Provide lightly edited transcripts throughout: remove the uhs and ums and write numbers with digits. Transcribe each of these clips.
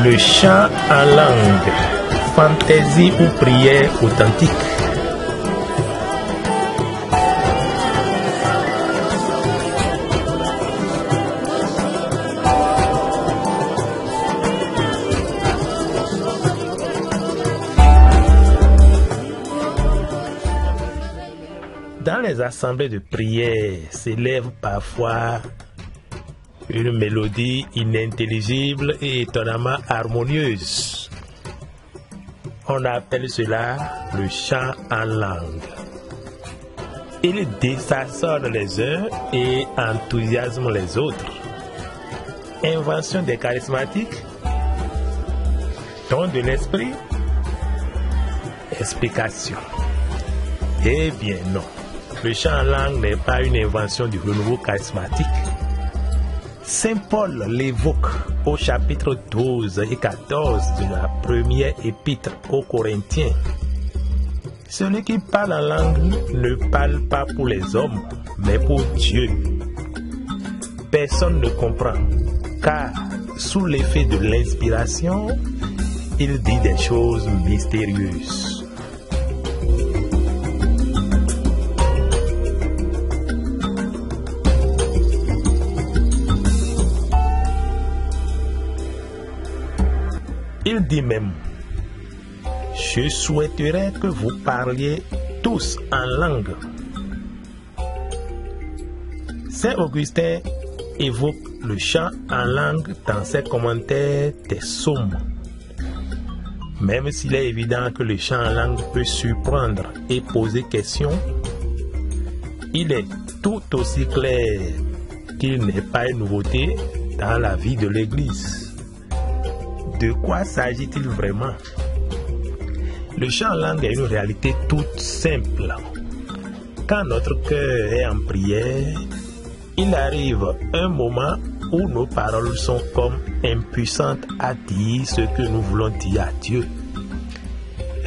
Le chant en langue, fantaisie ou prière authentique. Dans les assemblées de prière s'élève parfois une mélodie inintelligible et étonnamment harmonieuse. On appelle cela le chant en langue. Il désarçonne les uns et enthousiasme les autres. Invention des charismatiques, don de l'esprit, explication. Eh bien non, le chant en langue n'est pas une invention du renouveau charismatique. Saint Paul l'évoque au chapitre 12 et 14 de la première épître aux Corinthiens. Celui qui parle en langue ne parle pas pour les hommes, mais pour Dieu. Personne ne comprend, car sous l'effet de l'inspiration, il dit des choses mystérieuses. Il dit même, je souhaiterais que vous parliez tous en langue. Saint Augustin évoque le chant en langue dans ses commentaires des psaumes. Même s'il est évident que le chant en langue peut surprendre et poser question, il est tout aussi clair qu'il n'est pas une nouveauté dans la vie de l'Église. De quoi s'agit-il vraiment? Le chant en langue est une réalité toute simple. Quand notre cœur est en prière, il arrive un moment où nos paroles sont comme impuissantes à dire ce que nous voulons dire à Dieu.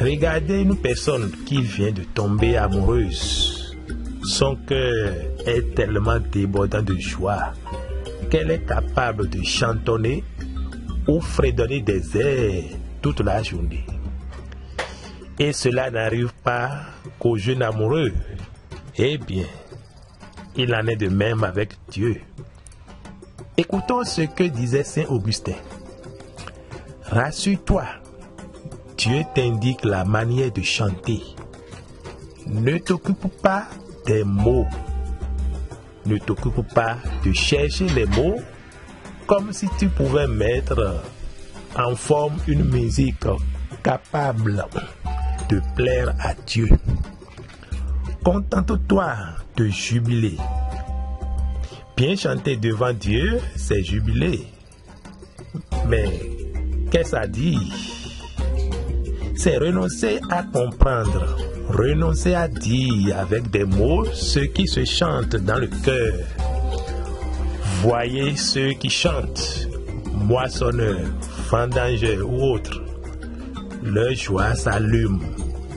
Regardez une personne qui vient de tomber amoureuse. Son cœur est tellement débordant de joie qu'elle est capable de chantonner ou fredonner des airs toute la journée. Et cela n'arrive pas qu'aux jeunes amoureux. Eh bien, il en est de même avec Dieu. Écoutons ce que disait Saint Augustin. Rassure-toi, Dieu t'indique la manière de chanter. Ne t'occupe pas des mots. Ne t'occupe pas de chercher les mots comme si tu pouvais mettre en forme une musique capable de plaire à Dieu. Contente-toi de jubiler. Bien chanter devant Dieu, c'est jubiler. Mais qu'est-ce à dire? C'est renoncer à comprendre, renoncer à dire avec des mots ce qui se chante dans le cœur. Voyez ceux qui chantent, moissonneurs, vendangeurs ou autres. Leur joie s'allume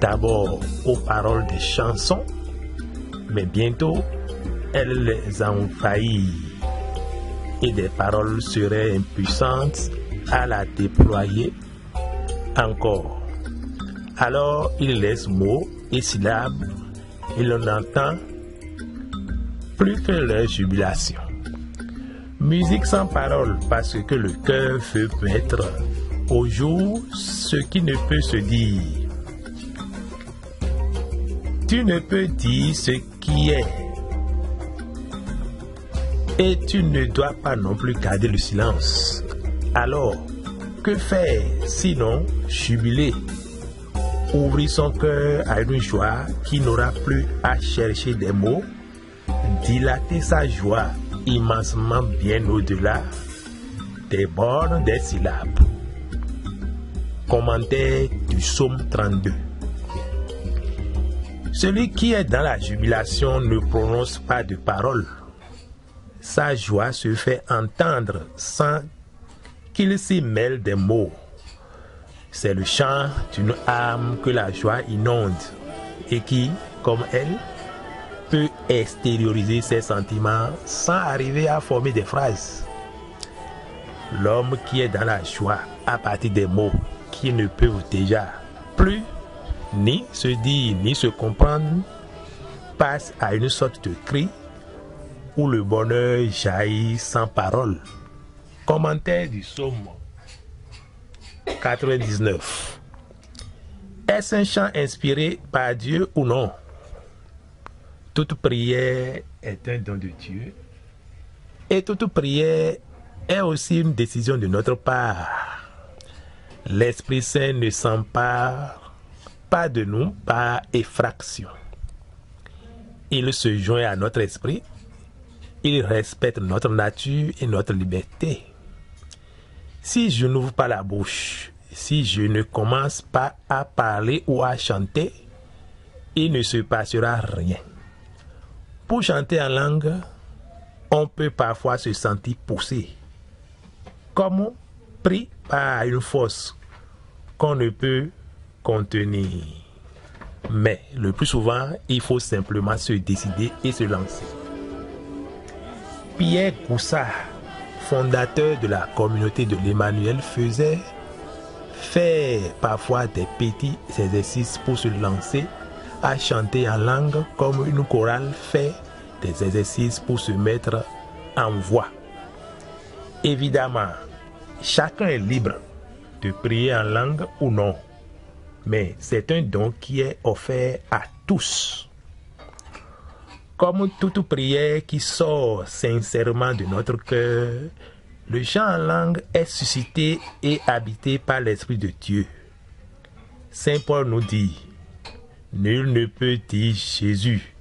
d'abord aux paroles des chansons, mais bientôt elle les envahit et des paroles seraient impuissantes à la déployer encore. Alors ils laissent mots et syllabes et l'on n'entend plus que leur jubilation. Musique sans parole parce que le cœur veut mettre au jour ce qui ne peut se dire. Tu ne peux dire ce qui est. Et tu ne dois pas non plus garder le silence. Alors, que faire sinon jubiler? Ouvrir son cœur à une joie qui n'aura plus à chercher des mots, dilater sa joie immensement bien au-delà des bornes des syllabes. Commentaire du psaume 32. Celui qui est dans la jubilation ne prononce pas de paroles. Sa joie se fait entendre sans qu'il s'y mêle des mots. C'est le chant d'une âme que la joie inonde et qui, comme elle, peut extérioriser ses sentiments sans arriver à former des phrases. L'homme qui est dans la joie à partir des mots qui ne peuvent déjà plus ni se dire ni se comprendre, passe à une sorte de cri où le bonheur jaillit sans parole. Commentaire du psaume 99. Est-ce un chant inspiré par Dieu ou non? Toute prière est un don de Dieu et toute prière est aussi une décision de notre part. L'Esprit Saint ne s'empare pas de nous par effraction. Il se joint à notre esprit, il respecte notre nature et notre liberté. Si je n'ouvre pas la bouche, si je ne commence pas à parler ou à chanter, il ne se passera rien. Pour chanter en langue, on peut parfois se sentir poussé, comme pris par une force qu'on ne peut contenir. Mais le plus souvent, il faut simplement se décider et se lancer. Pierre Goussat, fondateur de la communauté de l'Emmanuel, faisait faire parfois des petits exercices pour se lancer à chanter en langue, comme une chorale fait des exercices pour se mettre en voix. Évidemment, chacun est libre de prier en langue ou non, mais c'est un don qui est offert à tous. Comme toute prière qui sort sincèrement de notre cœur, le chant en langue est suscité et habité par l'Esprit de Dieu. Saint Paul nous dit: nul ne peut dire Jésus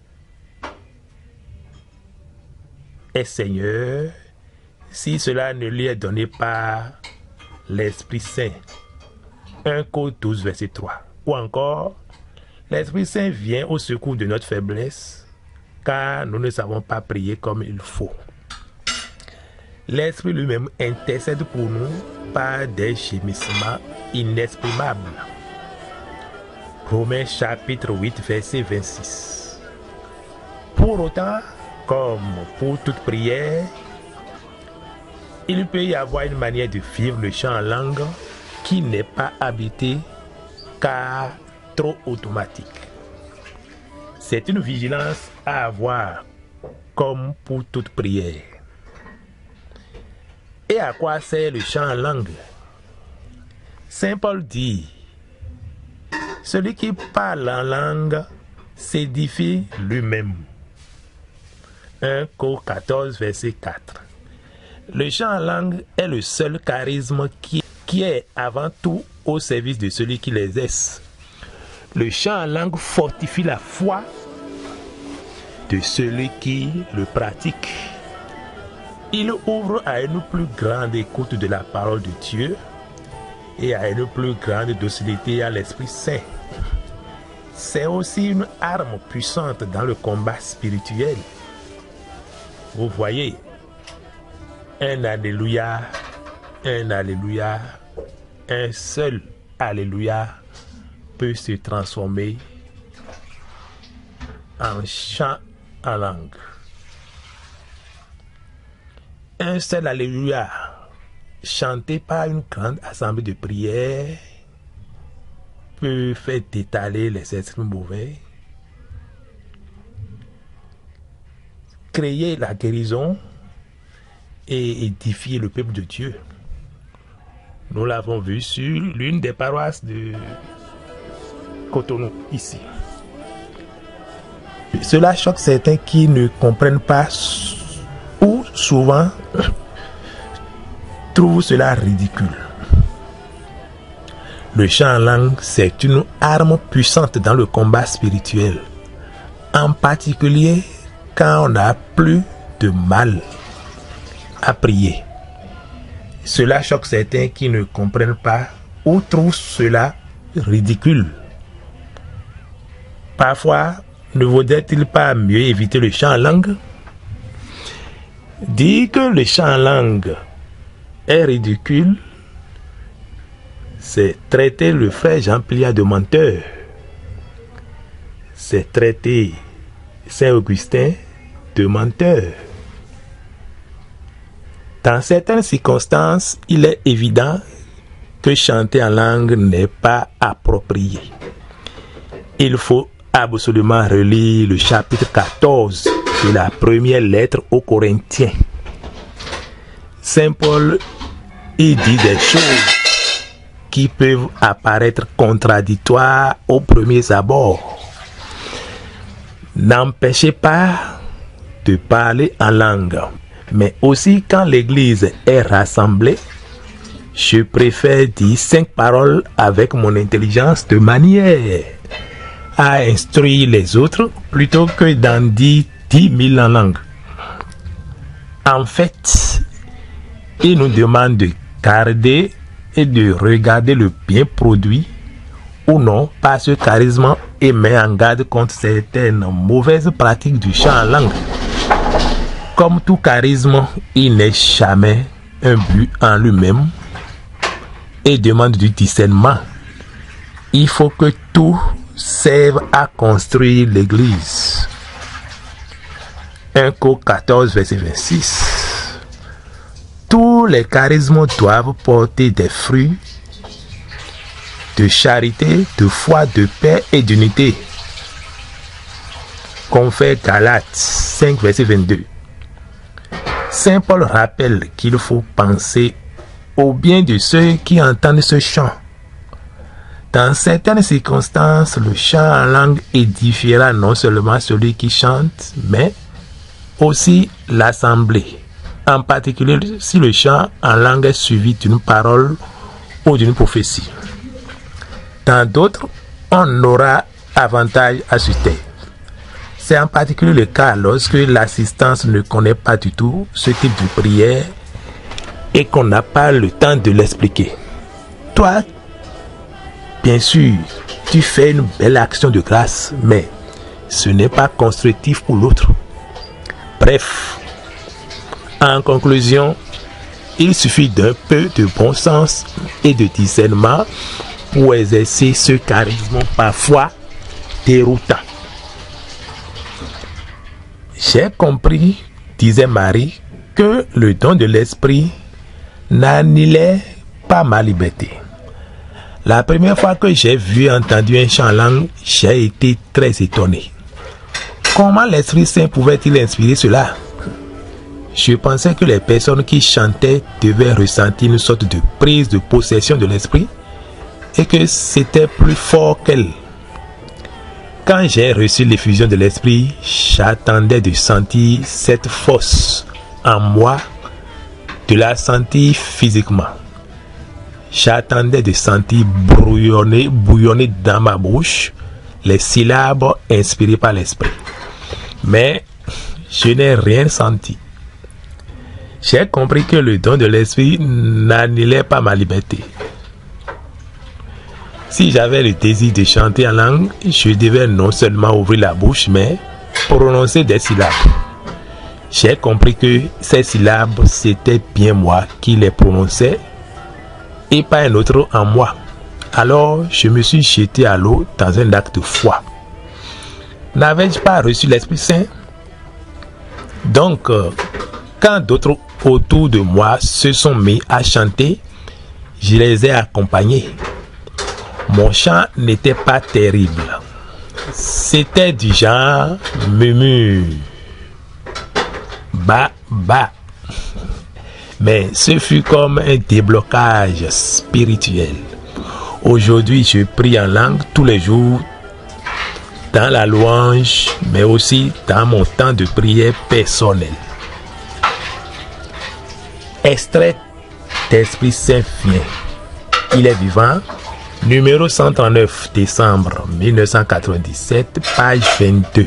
est Seigneur si cela ne lui est donné par l'Esprit Saint. 1 Corinthiens 12, verset 3. Ou encore, l'Esprit Saint vient au secours de notre faiblesse, car nous ne savons pas prier comme il faut. L'Esprit lui-même intercède pour nous par des gémissements inexprimables. Romains chapitre 8, verset 26. Pour autant, comme pour toute prière, il peut y avoir une manière de vivre le chant en langue qui n'est pas habitée car trop automatique. C'est une vigilance à avoir comme pour toute prière. Et à quoi sert le chant en langue? Saint Paul dit: celui qui parle en langue s'édifie lui-même. 1 Corinthiens 14, verset 4. Le chant en langue est le seul charisme qui est avant tout au service de celui qui l'exerce. Le chant en langue fortifie la foi de celui qui le pratique. Il ouvre à une plus grande écoute de la parole de Dieu et à une plus grande docilité à l'Esprit Saint. C'est aussi une arme puissante dans le combat spirituel. Vous voyez, un alléluia, un seul alléluia peut se transformer en chant en langue. Un seul alléluia chanté par une grande assemblée de prière peut faire détaler les esprits mauvais, créer la guérison et édifier le peuple de Dieu. Nous l'avons vu sur l'une des paroisses de Cotonou, ici. Cela choque certains qui ne comprennent pas ou souvent trouvent cela ridicule. Le chant en langue, c'est une arme puissante dans le combat spirituel, en particulier quand on n'a plus de mal à prier. Cela choque certains qui ne comprennent pas ou trouvent cela ridicule. Parfois, ne vaudrait-il pas mieux éviter le chant en langue? Dire que le chant en langue est ridicule, c'est traiter le frère Jean Plia de menteur. C'est traiter Saint Augustin de menteur. Dans certaines circonstances, il est évident que chanter en langue n'est pas approprié. Il faut absolument relire le chapitre 14 de la première lettre aux Corinthiens. Saint Paul y dit des choses qui peuvent apparaître contradictoires aux premiers abords. N'empêchez pas de parler en langue, mais aussi quand l'église est rassemblée, je préfère dire 5 paroles avec mon intelligence de manière à instruire les autres plutôt que d'en dire 10 000 en langue. En fait, il nous demande de garder et de regarder le bien produit ou non par ce charisme et met en garde contre certaines mauvaises pratiques du chant en langue. Comme tout charisme, il n'est jamais un but en lui-même et demande du discernement. Il faut que tout serve à construire l'église. 1 Cor 14, verset 26. Tous les charismes doivent porter des fruits de charité, de foi, de paix et d'unité. Confère Galates 5, verset 22. Saint Paul rappelle qu'il faut penser au bien de ceux qui entendent ce chant. Dans certaines circonstances, le chant en langue édifiera non seulement celui qui chante, mais aussi l'assemblée. En particulier si le chant en langue est suivi d'une parole ou d'une prophétie. Dans d'autres, on aura avantage à susciter. C'est en particulier le cas lorsque l'assistance ne connaît pas du tout ce type de prière et qu'on n'a pas le temps de l'expliquer. Toi, bien sûr, tu fais une belle action de grâce, mais ce n'est pas constructif pour l'autre. Bref, en conclusion, il suffit d'un peu de bon sens et de discernement pour exercer ce charisme parfois déroutant. J'ai compris, disait Marie, que le don de l'esprit n'annulait pas ma liberté. La première fois que j'ai vu et entendu un chant en langue, j'ai été très étonné. Comment l'Esprit Saint pouvait-il inspirer cela? Je pensais que les personnes qui chantaient devaient ressentir une sorte de prise de possession de l'esprit et que c'était plus fort qu'elle. Quand j'ai reçu l'effusion de l'esprit, j'attendais de sentir cette force en moi, de la sentir physiquement. J'attendais de sentir bouillonner dans ma bouche les syllabes inspirées par l'esprit. Mais je n'ai rien senti. J'ai compris que le don de l'esprit n'annulait pas ma liberté. Si j'avais le désir de chanter en langue, je devais non seulement ouvrir la bouche, mais prononcer des syllabes. J'ai compris que ces syllabes, c'était bien moi qui les prononçais et pas un autre en moi. Alors, je me suis jeté à l'eau dans un acte de foi. N'avais-je pas reçu l'Esprit Saint? Donc, quand d'autres autour de moi se sont mis à chanter, je les ai accompagnés. Mon chant n'était pas terrible. C'était du genre murmure. Bah, bah. Mais ce fut comme un déblocage spirituel. Aujourd'hui, je prie en langue tous les jours, dans la louange, mais aussi dans mon temps de prière personnel. Extrait d'Esprit Saint vient. Il est vivant. Numéro 139, décembre 1997, page 22.